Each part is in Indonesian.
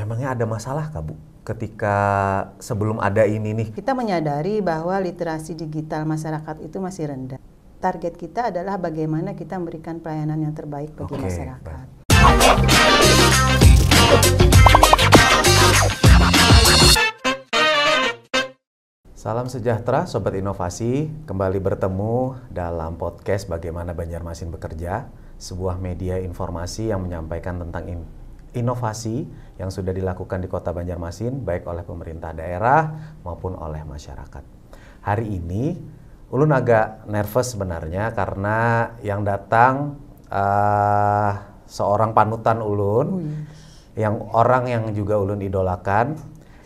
Memangnya ada masalah kah Bu ketika sebelum ada ini nih? Kita menyadari bahwa literasi digital masyarakat itu masih rendah. Target kita adalah bagaimana kita memberikan pelayanan yang terbaik bagi masyarakat. Salam sejahtera Sobat Inovasi, kembali bertemu dalam podcast Bagaimana Banjarmasin Bekerja, sebuah media informasi yang menyampaikan tentang inovasi yang sudah dilakukan di Kota Banjarmasin, baik oleh pemerintah daerah maupun oleh masyarakat. Hari ini, Ulun agak nervous sebenarnya karena yang datang seorang panutan Ulun, yang orang yang juga Ulun idolakan,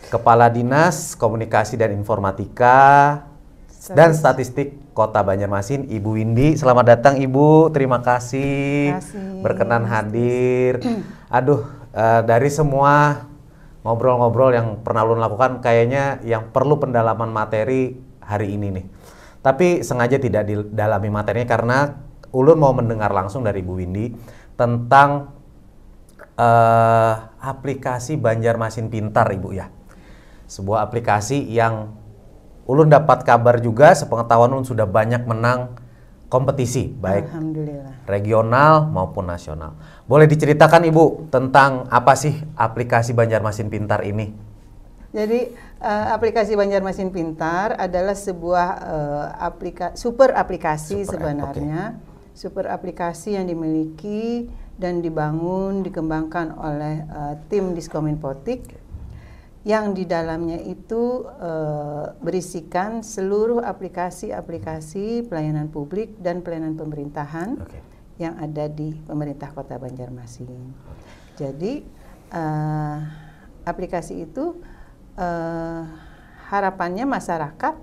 Kepala Dinas Komunikasi dan Informatika dan Statistik Kota Banjarmasin, Ibu Windy. Selamat datang Ibu, terima kasih berkenan hadir. Dari semua ngobrol-ngobrol yang pernah Ulun lakukan, kayaknya yang perlu pendalaman materi hari ini nih. Tapi sengaja tidak didalami materinya karena Ulun mau mendengar langsung dari Ibu Windy tentang aplikasi Banjarmasin Pintar, Ibu ya. Sebuah aplikasi yang Ulun dapat kabar juga, sepengetahuan Ulun sudah banyak menang kompetisi, baik regional maupun nasional. Boleh diceritakan Ibu tentang apa sih aplikasi Banjarmasin Pintar ini? Jadi aplikasi Banjarmasin Pintar adalah sebuah super aplikasi sebenarnya. Super aplikasi yang dimiliki dan dikembangkan oleh tim Diskominfotik, yang di dalamnya itu berisikan seluruh aplikasi-aplikasi pelayanan publik dan pelayanan pemerintahan yang ada di pemerintah Kota Banjarmasin. Jadi aplikasi itu harapannya masyarakat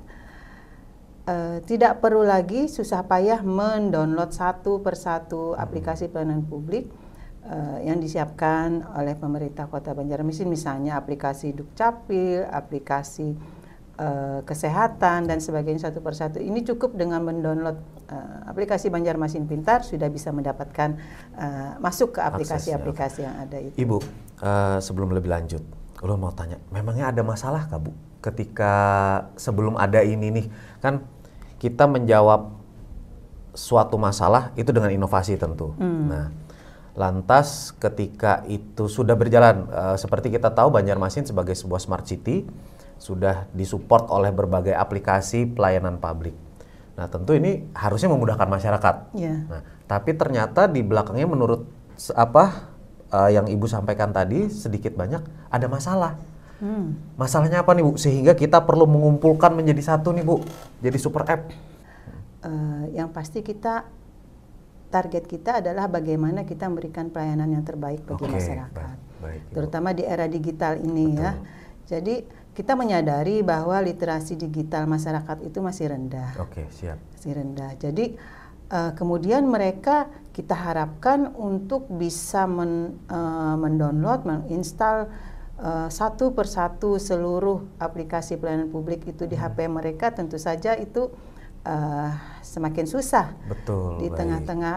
tidak perlu lagi susah payah mendownload satu persatu aplikasi pelayanan publik yang disiapkan oleh pemerintah Kota Banjarmasin, misalnya aplikasi Dukcapil, aplikasi kesehatan dan sebagainya satu persatu. Ini cukup dengan mendownload aplikasi Banjarmasin Pintar sudah bisa mendapatkan masuk ke aplikasi-aplikasi yang ada itu. Ibu, sebelum lebih lanjut, Ulun mau tanya, memangnya ada masalah kah Bu ketika sebelum ada ini nih? Kan kita menjawab suatu masalah itu dengan inovasi tentu. Nah, lantas ketika itu sudah berjalan, seperti kita tahu Banjarmasin sebagai sebuah smart city sudah disupport oleh berbagai aplikasi pelayanan publik. Nah tentu ini harusnya memudahkan masyarakat. Nah, tapi ternyata di belakangnya menurut yang Ibu sampaikan tadi sedikit banyak ada masalah. Masalahnya apa nih Bu? Sehingga kita perlu mengumpulkan menjadi satu nih Bu, jadi super app. Yang pasti target kita adalah bagaimana kita memberikan pelayanan yang terbaik bagi masyarakat, terutama di era digital ini. Betul. Ya. Jadi kita menyadari bahwa literasi digital masyarakat itu masih rendah. Masih rendah. Jadi kemudian mereka kita harapkan untuk bisa mendownload, menginstal satu persatu seluruh aplikasi pelayanan publik itu di HP mereka. Tentu saja itu semakin susah. Betul, di tengah-tengah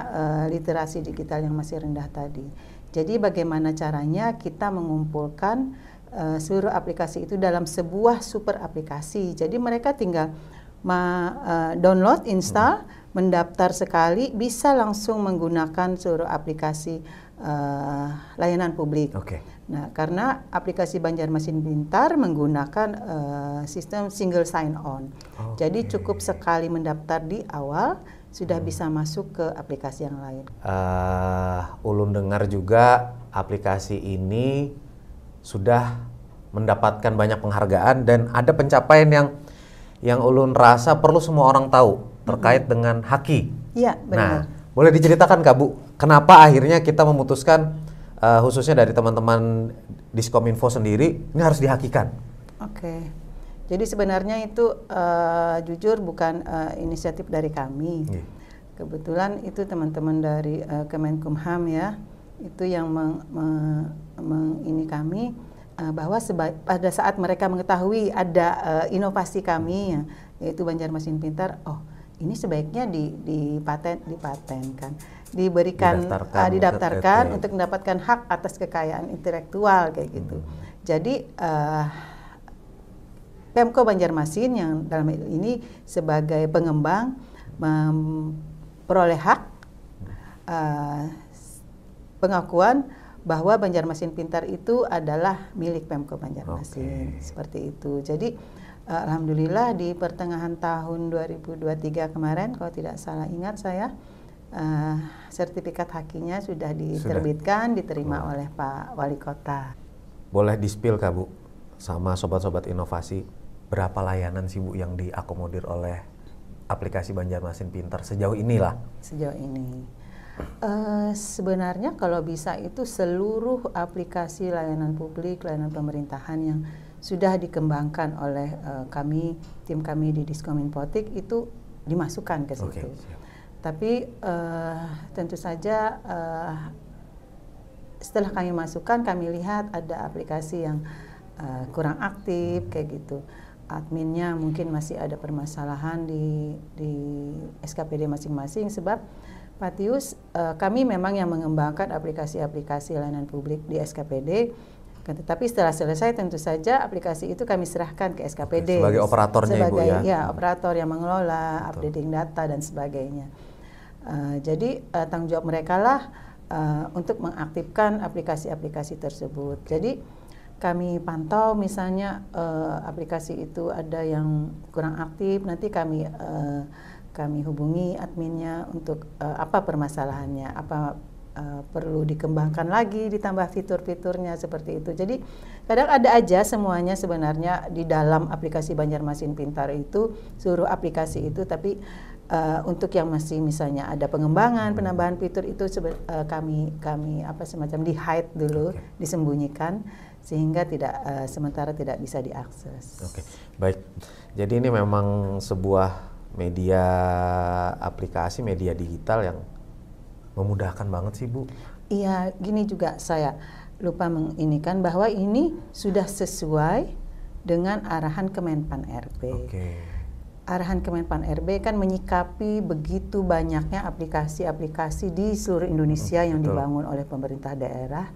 literasi digital yang masih rendah tadi. Jadi bagaimana caranya kita mengumpulkan seluruh aplikasi itu dalam sebuah super aplikasi. Jadi mereka tinggal download, install, mendaftar sekali, bisa langsung menggunakan seluruh aplikasi layanan publik. Nah, karena aplikasi Banjarmasin Pintar menggunakan sistem single sign on. Jadi cukup sekali mendaftar di awal sudah bisa masuk ke aplikasi yang lain. Ulun dengar juga aplikasi ini sudah mendapatkan banyak penghargaan dan ada pencapaian yang Ulun rasa perlu semua orang tahu terkait dengan Haki. Iya, benar. Nah, boleh diceritakan Kak Bu, kenapa akhirnya kita memutuskan khususnya dari teman-teman Diskominfo sendiri, ini harus dihakikan? Jadi sebenarnya itu jujur bukan inisiatif dari kami. Kebetulan itu teman-teman dari Kemenkumham ya, itu yang ini kami bahwa pada saat mereka mengetahui ada inovasi kami yaitu Banjarmasin Pintar, ini sebaiknya dipatenkan, didaftarkan untuk mendapatkan hak atas kekayaan intelektual kayak gitu. Jadi Pemko Banjarmasin yang dalam hal ini sebagai pengembang memperoleh hak pengakuan bahwa Banjarmasin Pintar itu adalah milik Pemko Banjarmasin. Seperti itu. Jadi alhamdulillah di pertengahan tahun 2023 kemarin, kalau tidak salah ingat saya, sertifikat hakinya sudah diterbitkan, diterima oleh Pak Wali Kota. Boleh di-spill Kak Bu, sama sobat-sobat inovasi, berapa layanan sih Bu yang diakomodir oleh aplikasi Banjarmasin Pintar sejauh inilah? Sejauh ini. Sebenarnya kalau bisa itu seluruh aplikasi layanan publik, layanan pemerintahan yang sudah dikembangkan oleh tim kami di Diskominfotik itu dimasukkan ke situ. Tapi tentu saja setelah kami masukkan, kami lihat ada aplikasi yang kurang aktif kayak gitu. Adminnya mungkin masih ada permasalahan di SKPD masing-masing, sebab Pak Tius, kami memang yang mengembangkan aplikasi-aplikasi layanan publik di SKPD, tetapi setelah selesai tentu saja aplikasi itu kami serahkan ke SKPD. Sebagai operatornya Ibu ya? Ya, operator yang mengelola, updating data dan sebagainya. Jadi tanggung jawab mereka lah untuk mengaktifkan aplikasi-aplikasi tersebut. Jadi kami pantau misalnya aplikasi itu ada yang kurang aktif, nanti kami hubungi adminnya untuk apa permasalahannya, apa perlu dikembangkan lagi, ditambah fitur-fiturnya seperti itu. Jadi kadang ada aja semuanya sebenarnya di dalam aplikasi Banjarmasin Pintar itu, seluruh aplikasi itu, tapi untuk yang masih misalnya ada pengembangan, penambahan fitur itu kami semacam di-hide dulu, disembunyikan sehingga sementara tidak bisa diakses. Baik. Jadi ini memang sebuah media aplikasi, media digital yang memudahkan banget sih Bu. Iya, gini juga saya lupa menginikan bahwa ini sudah sesuai dengan arahan Kemenpan RB. Arahan Kemenpan RB kan menyikapi begitu banyaknya aplikasi-aplikasi di seluruh Indonesia yang dibangun oleh pemerintah daerah,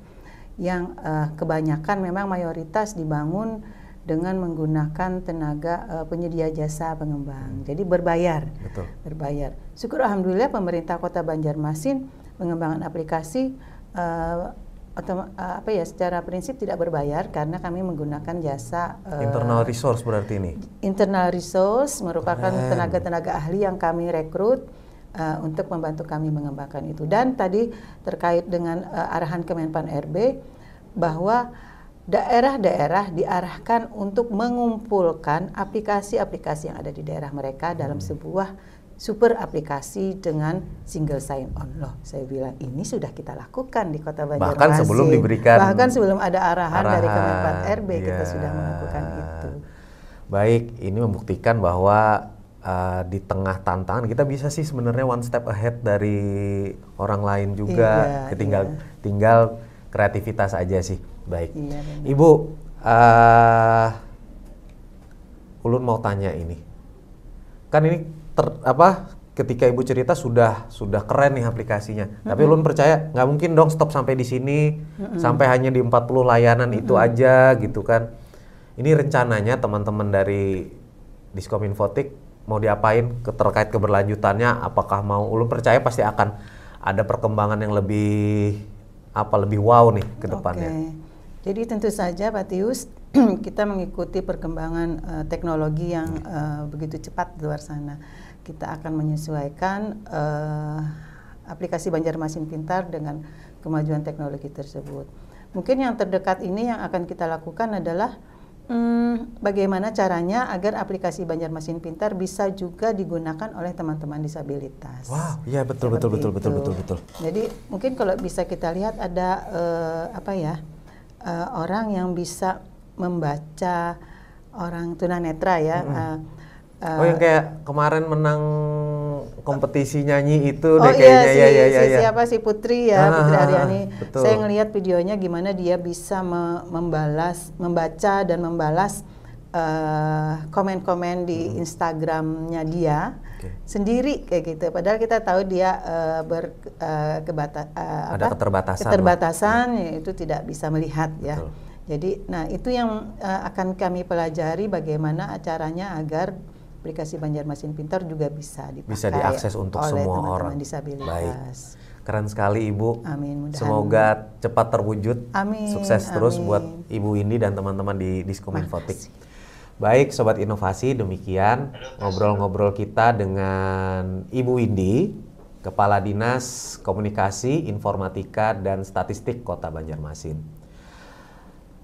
yang kebanyakan memang mayoritas dibangun dengan menggunakan tenaga penyedia jasa pengembang. Jadi berbayar. Berbayar. Syukur alhamdulillah pemerintah Kota Banjarmasin mengembangkan aplikasi secara prinsip tidak berbayar karena kami menggunakan jasa internal resource berarti ini. Internal resource merupakan tenaga-tenaga ahli yang kami rekrut untuk membantu kami mengembangkan itu. Dan tadi terkait dengan arahan Kemenpan RB bahwa daerah-daerah diarahkan untuk mengumpulkan aplikasi-aplikasi yang ada di daerah mereka dalam sebuah super aplikasi dengan single sign on. Loh, saya bilang ini sudah kita lakukan di Kota Banjarmasin. Bahkan sebelum ada arahan dari Kemenpan RB kita sudah melakukan itu. Baik, ini membuktikan bahwa di tengah tantangan kita bisa sih sebenarnya one step ahead dari orang lain juga. Tinggal kreativitas aja sih. Baik, Ibu, Ulun mau tanya ini, kan ini ketika Ibu cerita sudah keren nih aplikasinya, tapi Ulun percaya nggak mungkin dong stop sampai di sini, sampai hanya di 40 layanan itu aja gitu kan. Ini rencananya teman-teman dari Diskominfotik mau diapain terkait keberlanjutannya? Apakah mau? Ulun percaya pasti akan ada perkembangan yang lebih wow nih ke depannya. Jadi tentu saja Pak Tius, kita mengikuti perkembangan teknologi yang begitu cepat di luar sana. Kita akan menyesuaikan aplikasi Banjarmasin Pintar dengan kemajuan teknologi tersebut. Mungkin yang terdekat ini yang akan kita lakukan adalah bagaimana caranya agar aplikasi Banjarmasin Pintar bisa juga digunakan oleh teman-teman disabilitas. Wow, iya betul. Jadi mungkin kalau bisa kita lihat ada orang yang bisa membaca, orang tunanetra ya. Yang kayak kemarin menang kompetisi nyanyi itu deh kayaknya. Siapa sih Putri ya, Putri Aryani. Saya ngelihat videonya gimana dia bisa membaca dan membalas komen-komen di Instagramnya dia sendiri kayak gitu. Padahal kita tahu dia ada keterbatasan ya, itu tidak bisa melihat ya. Jadi, nah itu yang akan kami pelajari bagaimana caranya agar aplikasi Banjarmasin Pintar juga bisa dipakai, bisa diakses untuk oleh semua teman-teman orang. disabilitas. Baik. Keren sekali Ibu. Amin. Semoga cepat terwujud. Amin. Sukses terus buat Ibu Windy dan teman-teman di Diskominfotik. Baik Sobat Inovasi, demikian ngobrol-ngobrol kita dengan Ibu Windy, Kepala Dinas Komunikasi, Informatika, dan Statistik Kota Banjarmasin.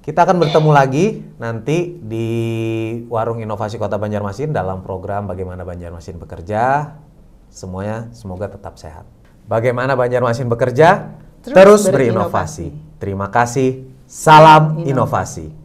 Kita akan bertemu lagi nanti di Warung Inovasi Kota Banjarmasin dalam program Bagaimana Banjarmasin Bekerja. Semuanya semoga tetap sehat. Bagaimana Banjarmasin Bekerja? Terus berinovasi. Terima kasih. Salam inovasi.